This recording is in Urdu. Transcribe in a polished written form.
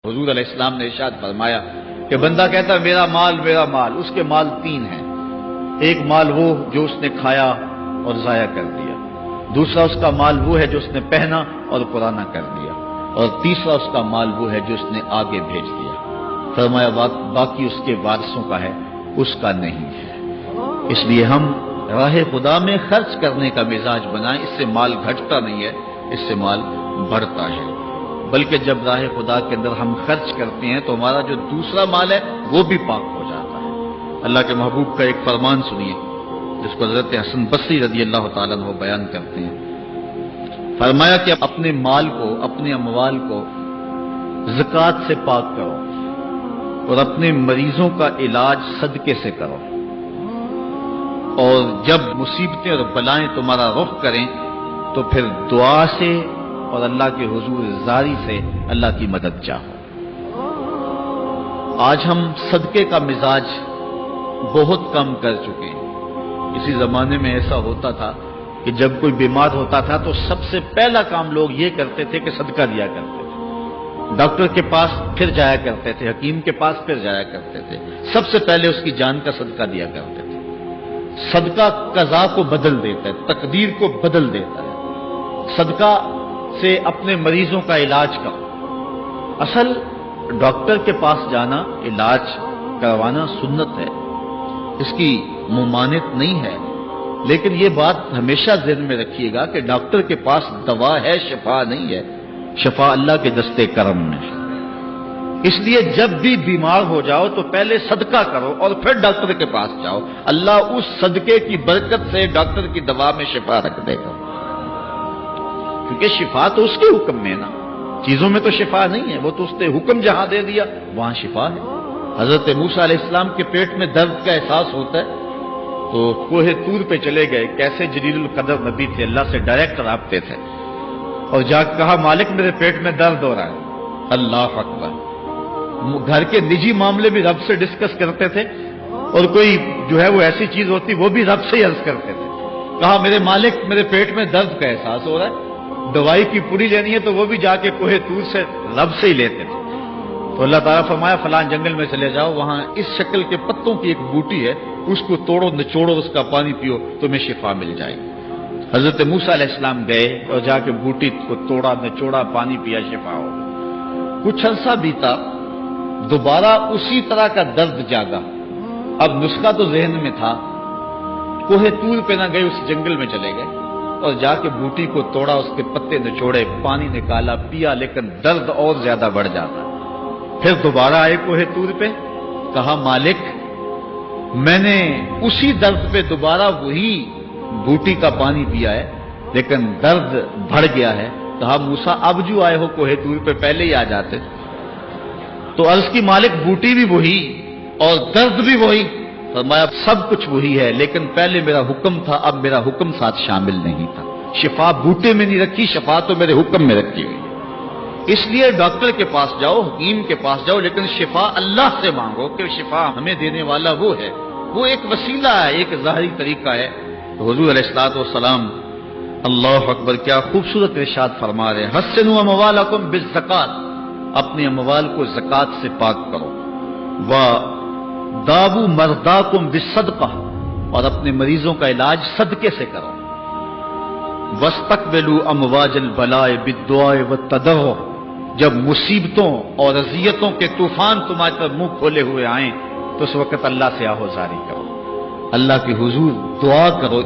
حضور علیہ السلام نے ارشاد فرمایا کہ بندہ کہتا ہے میرا مال، اس کے مال تین ہیں۔ ایک مال وہ جو اس نے کھایا اور ضائع کر دیا، دوسرا اس کا مال وہ ہے جو اس نے پہنا اور پرانا کر دیا، اور تیسرا اس کا مال وہ ہے جو اس نے آگے بھیج دیا۔ فرمایا باقی اس کے وارثوں کا ہے، اس کا نہیں ہے۔ اس لیے ہم راہ خدا میں خرچ کرنے کا مزاج بنائیں، اس سے مال گھٹتا نہیں ہے، اس سے مال بڑھتا ہے، بلکہ جب راہ خدا کے اندر ہم خرچ کرتے ہیں تو ہمارا جو دوسرا مال ہے وہ بھی پاک ہو جاتا ہے۔ اللہ کے محبوب کا ایک فرمان سنیے جس کو حضرت حسن بصری رضی اللہ تعالیٰ عنہ بیان کرتے ہیں۔ فرمایا کہ اپنے مال کو، اپنے اموال کو زکوٰۃ سے پاک کرو اور اپنے مریضوں کا علاج صدقے سے کرو، اور جب مصیبتیں اور بلائیں تمہارا رخ کریں تو پھر دعا سے اور اللہ کے حضور زاری سے اللہ کی مدد چاہو۔ آج ہم صدقے کا مزاج بہت کم کر چکے ہیں۔ اسی زمانے میں ایسا ہوتا تھا کہ جب کوئی بیمار ہوتا تھا تو سب سے پہلا کام لوگ یہ کرتے تھے کہ صدقہ دیا کرتے تھے، ڈاکٹر کے پاس پھر جایا کرتے تھے، حکیم کے پاس پھر جایا کرتے تھے، سب سے پہلے اس کی جان کا صدقہ دیا کرتے تھے۔ صدقہ قضا کو بدل دیتا ہے، تقدیر کو بدل دیتا ہے۔ صدقہ سے اپنے مریضوں کا علاج کرو۔ اصل ڈاکٹر کے پاس جانا، علاج کروانا سنت ہے، اس کی ممانعت نہیں ہے، لیکن یہ بات ہمیشہ ذہن میں رکھیے گا کہ ڈاکٹر کے پاس دوا ہے، شفا نہیں ہے، شفا اللہ کے دستے کرم میں ہے۔ اس لیے جب بھی بیمار ہو جاؤ تو پہلے صدقہ کرو اور پھر ڈاکٹر کے پاس جاؤ، اللہ اس صدقے کی برکت سے ڈاکٹر کی دوا میں شفا رکھ دے گا، کیونکہ شفا تو اس کے حکم میں ہے نا، چیزوں میں تو شفا نہیں ہے، وہ تو اس نے حکم جہاں دے دیا وہاں شفا ہے۔ حضرت موسیٰ علیہ السلام کے پیٹ میں درد کا احساس ہوتا ہے تو کوہ طور پہ چلے گئے، کیسے جلیل القدر نبی تھے، اللہ سے ڈائریکٹ رابطے تھے، اور جا کے کہا مالک میرے پیٹ میں درد ہو رہا ہے۔ اللہ اکبر۔ گھر کے نجی معاملے بھی رب سے ڈسکس کرتے تھے، اور کوئی جو ہے وہ ایسی چیز ہوتی وہ بھی رب سے ہی عرض کرتے تھے۔ کہا میرے مالک میرے پیٹ میں درد کا احساس ہو رہا ہے، دوائی کی پوری لینی ہے تو وہ بھی جا کے کوہ طور سے رب سے ہی لیتے تھے۔ تو اللہ تعالیٰ فرمایا فلاں جنگل میں چلے جاؤ، وہاں اس شکل کے پتوں کی ایک بوٹی ہے، اس کو توڑو نچوڑو، اس کا پانی پیو، تمہیں شفا مل جائے گی۔ حضرت موسیٰ علیہ السلام گئے اور جا کے بوٹی کو توڑا نچوڑا، پانی پیا، شفا ہو گئی۔ کچھ عرصہ بیتا، دوبارہ اسی طرح کا درد جاگا۔ اب نسخہ تو ذہن میں تھا، کوہ طور پہ نہ گئے، اس جنگل میں چلے گئے اور جا کے بوٹی کو توڑا، اس کے پتے نچوڑے، پانی نکالا، پیا، لیکن درد اور زیادہ بڑھ جاتا۔ پھر دوبارہ آئے کوہ طور پہ، کہا مالک میں نے اسی درد پہ دوبارہ وہی بوٹی کا پانی پیا ہے لیکن درد بڑھ گیا ہے۔ کہا موسیٰ اب جو آئے ہو کوہ طور پہ پہلے ہی آ جاتے۔ تو عرض کی مالک بوٹی بھی وہی اور درد بھی وہی۔ فرمایا سب کچھ وہی ہے لیکن پہلے میرا حکم تھا، اب میرا حکم ساتھ شامل نہیں تھا۔ شفا بوٹے میں نہیں رکھی، شفا تو میرے حکم میں رکھی ہوئی۔ اس لیے ڈاکٹر کے پاس جاؤ، حکیم کے پاس جاؤ، لیکن شفا اللہ سے مانگو کہ شفا ہمیں دینے والا وہ ہے، وہ ایک وسیلہ ہے، ایک ظاہری طریقہ ہے۔ تو حضور علیہ الصلوۃ والسلام اللہ اکبر کیا خوبصورت ارشاد فرما رہے ہیں، حسنوا اموالکم بالزکات، اپنے اموال کو زکات سے پاک کرو، وداووا مرضاکم بالصدقہ، اور اپنے مریضوں کا علاج صدقے سے کرو، واستقبلوا امواج البلاء بالدعاء والتضرع، جب مصیبتوں اور اذیتوں کے طوفان تمہاری طرف منہ کھولے ہوئے آئیں تو اس وقت اللہ سے آہوزاری کرو، اللہ کے حضور دعا کرو،